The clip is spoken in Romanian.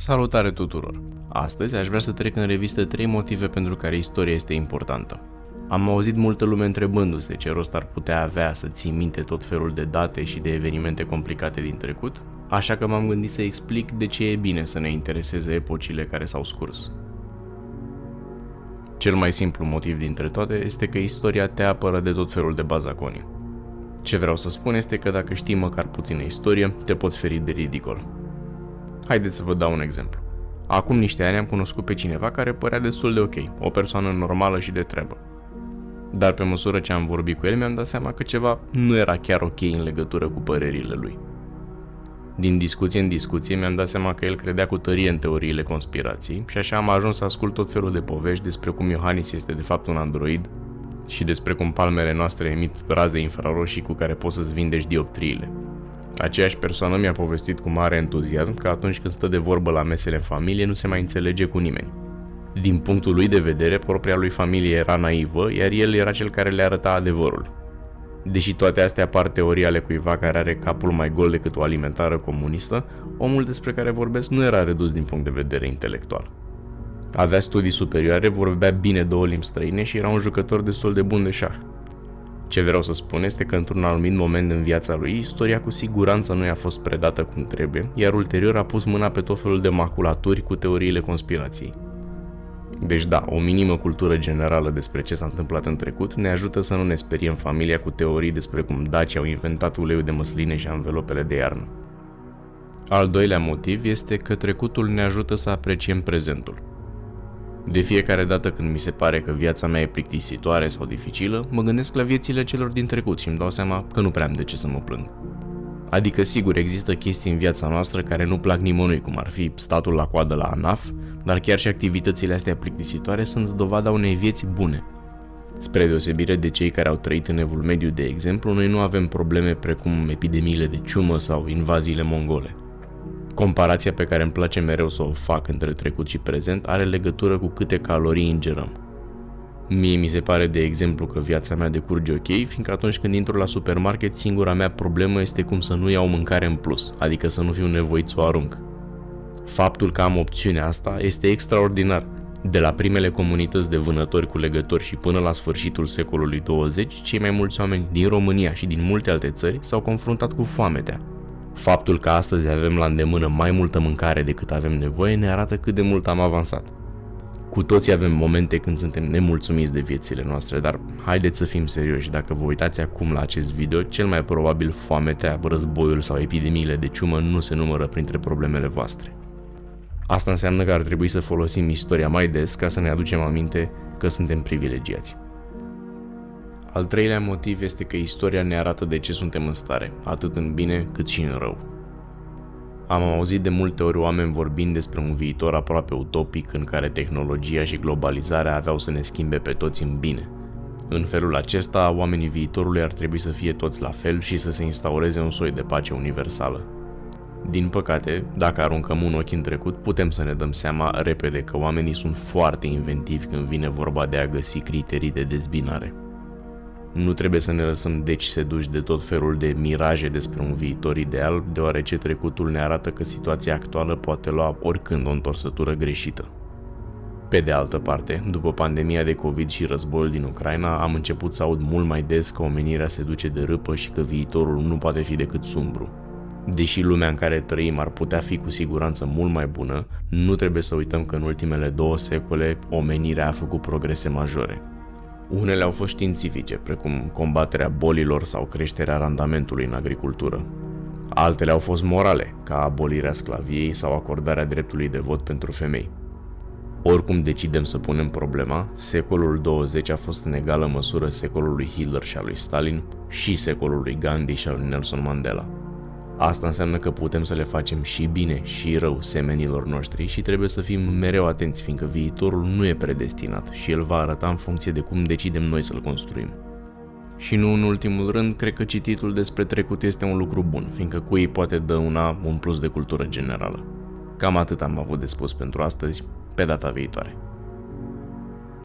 Salutare tuturor! Astăzi aș vrea să trec în revistă 3 motive pentru care istoria este importantă. Am auzit multă lume întrebându-se ce rost ar putea avea să ții minte tot felul de date și de evenimente complicate din trecut, așa că m-am gândit să explic de ce e bine să ne intereseze epocile care s-au scurs. Cel mai simplu motiv dintre toate este că istoria te apără de tot felul de bazaconii. Ce vreau să spun este că dacă știi măcar puțină istorie, te poți feri de ridicol. Haideți să vă dau un exemplu. Acum niște ani am cunoscut pe cineva care părea destul de ok, o persoană normală și de treabă. Dar pe măsură ce am vorbit cu el, mi-am dat seama că ceva nu era chiar ok în legătură cu părerile lui. Din discuție în discuție mi-am dat seama că el credea cu tărie în teoriile conspirației și așa am ajuns să ascult tot felul de povești despre cum Iohannis este de fapt un android și despre cum palmele noastre emit raze infraroșii cu care poți să-ți vindești dioptriile. Aceeași persoană mi-a povestit cu mare entuziasm că atunci când stă de vorbă la mesele în familie nu se mai înțelege cu nimeni. Din punctul lui de vedere, propria lui familie era naivă, iar el era cel care le arăta adevărul. Deși toate astea par teorii ale cuiva care are capul mai gol decât o alimentară comunistă, omul despre care vorbesc nu era redus din punct de vedere intelectual. Avea studii superioare, vorbea bine 2 limbi străine și era un jucător destul de bun de șah. Ce vreau să spun este că într-un anumit moment în viața lui, istoria cu siguranță nu i-a fost predată cum trebuie, iar ulterior a pus mâna pe tot felul de maculaturi cu teoriile conspirației. Deci da, o minimă cultură generală despre ce s-a întâmplat în trecut ne ajută să nu ne speriem familia cu teorii despre cum dacii au inventat uleiul de măsline și anvelopele de iarnă. Al doilea motiv este că trecutul ne ajută să apreciem prezentul. De fiecare dată când mi se pare că viața mea e plictisitoare sau dificilă, mă gândesc la viețile celor din trecut și îmi dau seama că nu prea am de ce să mă plâng. Adică sigur există chestii în viața noastră care nu plac nimănui, cum ar fi statul la coadă la ANAF, dar chiar și activitățile astea plictisitoare sunt dovada unei vieți bune. Spre deosebire de cei care au trăit în Evul Mediu, de exemplu, noi nu avem probleme precum epidemiile de ciumă sau invaziile mongole. Comparația pe care îmi place mereu să o fac între trecut și prezent are legătură cu câte calorii ingerăm. Mie mi se pare de exemplu că viața mea decurge ok, fiindcă atunci când intru la supermarket, singura mea problemă este cum să nu iau mâncare în plus, adică să nu fiu nevoit să o arunc. Faptul că am opțiunea asta este extraordinar. De la primele comunități de vânători cu legători și până la sfârșitul secolului 20, cei mai mulți oameni din România și din multe alte țări s-au confruntat cu foametea. Faptul că astăzi avem la îndemână mai multă mâncare decât avem nevoie ne arată cât de mult am avansat. Cu toții avem momente când suntem nemulțumiți de viețile noastre, dar haideți să fim serioși, dacă vă uitați acum la acest video, cel mai probabil foametea, războiul sau epidemiile de ciumă nu se numără printre problemele voastre. Asta înseamnă că ar trebui să folosim istoria mai des ca să ne aducem aminte că suntem privilegiați. Al treilea motiv este că istoria ne arată de ce suntem în stare, atât în bine cât și în rău. Am auzit de multe ori oameni vorbind despre un viitor aproape utopic în care tehnologia și globalizarea aveau să ne schimbe pe toți în bine. În felul acesta, oamenii viitorului ar trebui să fie toți la fel și să se instaureze un soi de pace universală. Din păcate, dacă aruncăm un ochi în trecut, putem să ne dăm seama repede că oamenii sunt foarte inventivi când vine vorba de a găsi criterii de dezbinare. Nu trebuie să ne lăsăm deci seduși de tot felul de miraje despre un viitor ideal, deoarece trecutul ne arată că situația actuală poate lua oricând o întorsătură greșită. Pe de altă parte, după pandemia de COVID și războiul din Ucraina, am început să aud mult mai des că omenirea se duce de râpă și că viitorul nu poate fi decât sumbru. Deși lumea în care trăim ar putea fi cu siguranță mult mai bună, nu trebuie să uităm că în ultimele 2 secole omenirea a făcut progrese majore. Unele au fost științifice, precum combaterea bolilor sau creșterea randamentului în agricultură. Altele au fost morale, ca abolirea sclaviei sau acordarea dreptului de vot pentru femei. Oricum decidem să punem problema, secolul 20 a fost în egală măsură secolul lui Hitler și al lui Stalin și secolul lui Gandhi și al lui Nelson Mandela. Asta înseamnă că putem să le facem și bine și rău semenilor noștri și trebuie să fim mereu atenți, fiindcă viitorul nu e predestinat și el va arăta în funcție de cum decidem noi să-l construim. Și nu în ultimul rând, cred că cititul despre trecut este un lucru bun, fiindcă cu ei poate dăuna un plus de cultură generală. Cam atât am avut de spus pentru astăzi, pe data viitoare.